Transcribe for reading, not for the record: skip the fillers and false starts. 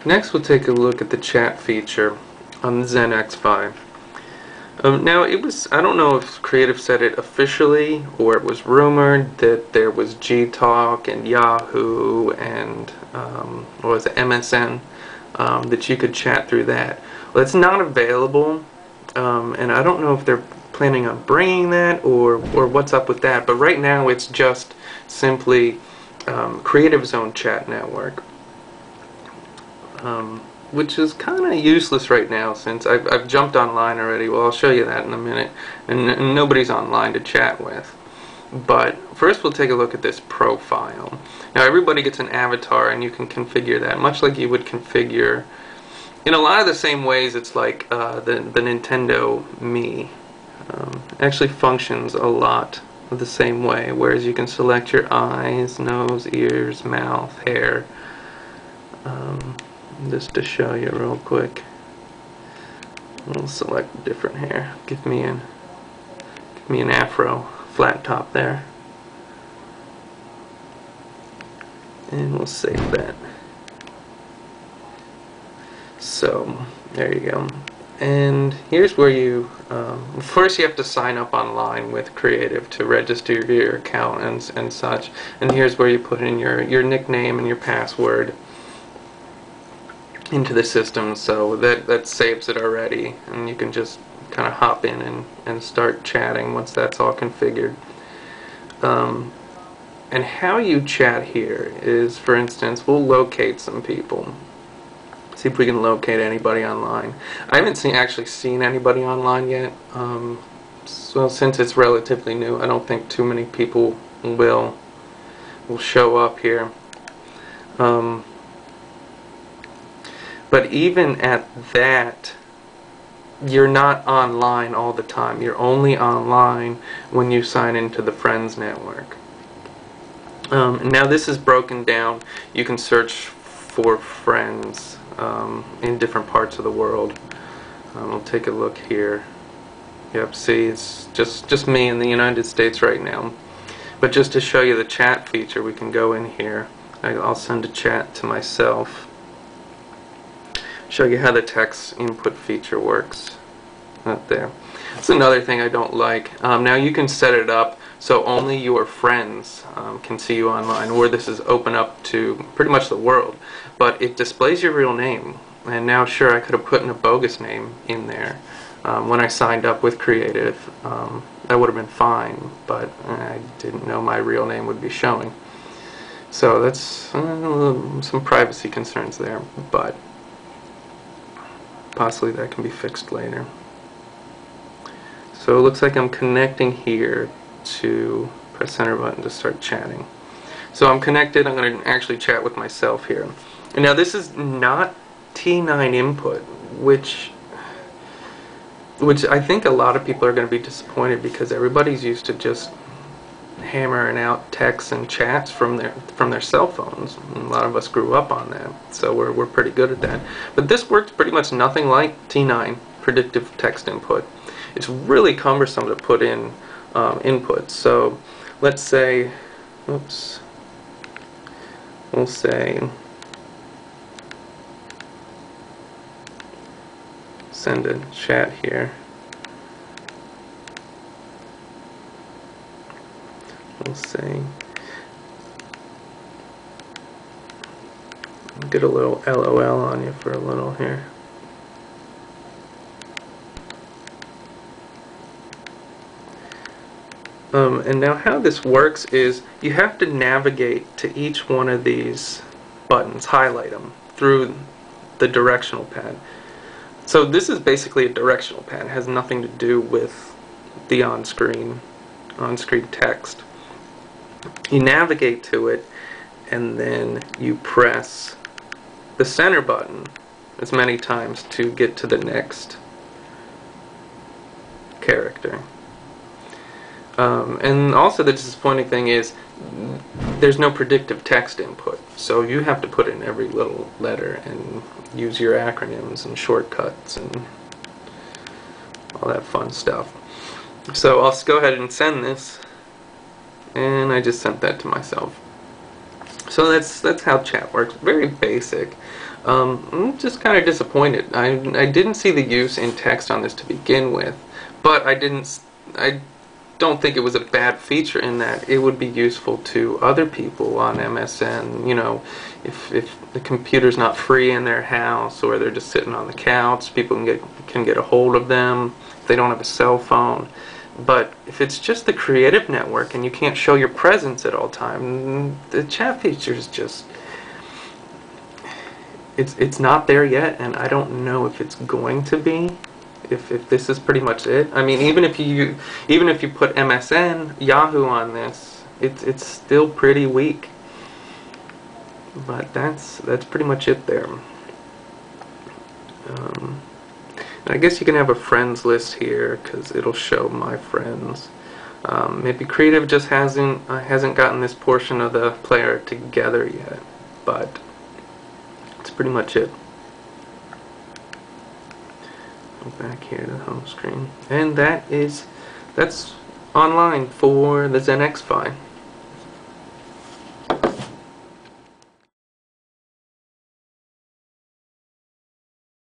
Next we'll take a look at the chat feature on the Zen X5. Now I don't know if Creative said it officially or it was rumored that there was Gtalk and Yahoo and what was it, MSN, that you could chat through that. Well, it's not available, and I don't know if they're planning on bringing that or what's up with that, but right now it's just simply Creative Zone Chat Network. Which is kind of useless right now since I've jumped online already. Well, I'll show you that in a minute, and nobody's online to chat with. But first we'll take a look at this profile. Now everybody gets an avatar and you can configure that much like you would configure in a lot of the same ways. It's like the Nintendo Mii. Actually functions a lot the same way, whereas you can select your eyes, nose, ears, mouth, hair. Just to show you real quick, we'll select different hair. Give me an afro, flat top there, and we'll save that. So there you go. And here's where you first you have to sign up online with Creative to register your account and such. And here's where you put in your nickname and your password into the system, so that saves it already, and you can just kind of hop in and start chatting once that's all configured. And how you chat here is, for instance, we'll locate some people. See if we can locate anybody online. I haven't actually seen anybody online yet, so since it's relatively new, I don't think too many people will show up here. But even at that, you're not online all the time. You're only online when you sign into the Friends network. Now this is broken down. You can search for friends in different parts of the world. We'll take a look here. Yep, see, it's just me in the United States right now. But just to show you the chat feature, we can go in here. I'll send a chat to myself. Show you how the text input feature works. Not there. That's another thing I don't like. Now you can set it up so only your friends can see you online, or this is open up to pretty much the world. But it displays your real name. And now, sure, I could have put in a bogus name in there when I signed up with Creative. That would have been fine, but I didn't know my real name would be showing. So that's some privacy concerns there, but possibly that can be fixed later. So it looks like I'm connecting here to press center button to start chatting. So I'm connected. I'm going to actually chat with myself here. And now this is not T9 input, which I think a lot of people are going to be disappointed because everybody's used to just hammering out texts and chats from their cell phones. And a lot of us grew up on that, so we're pretty good at that. But this works pretty much nothing like T9 predictive text input. It's really cumbersome to put in inputs. So let's say, oops, we'll say send a chat here. We'll say get a little LOL on you for a little here. And now how this works is you have to navigate to each one of these buttons, highlight them through the directional pad. So this is basically a directional pad. It has nothing to do with the on-screen text. You navigate to it, and then you press the center button as many times to get to the next character. And also the disappointing thing is there's no predictive text input, so you have to put in every little letter and use your acronyms and shortcuts and all that fun stuff. So I'll go ahead and send this, and I just sent that to myself. So that's how chat works. Very basic. I'm just kind of disappointed. I didn't see the use in text on this to begin with, but I don't think it was a bad feature in that it would be useful to other people on MSN. You know, if the computer's not free in their house or they're just sitting on the couch, people can get a hold of them if they don't have a cell phone. But if it's just the creative network and you can't show your presence at all time, the chat feature is just it's not there yet, and I don't know if it's going to be. If this is pretty much it. I mean, even if you put MSN, Yahoo on this, it's still pretty weak. But that's pretty much it there. I guess you can have a friends list here because it'll show my friends. Maybe Creative just hasn't gotten this portion of the player together yet, but that's pretty much it. Back here to the home screen, and that's online for the ZenXFi.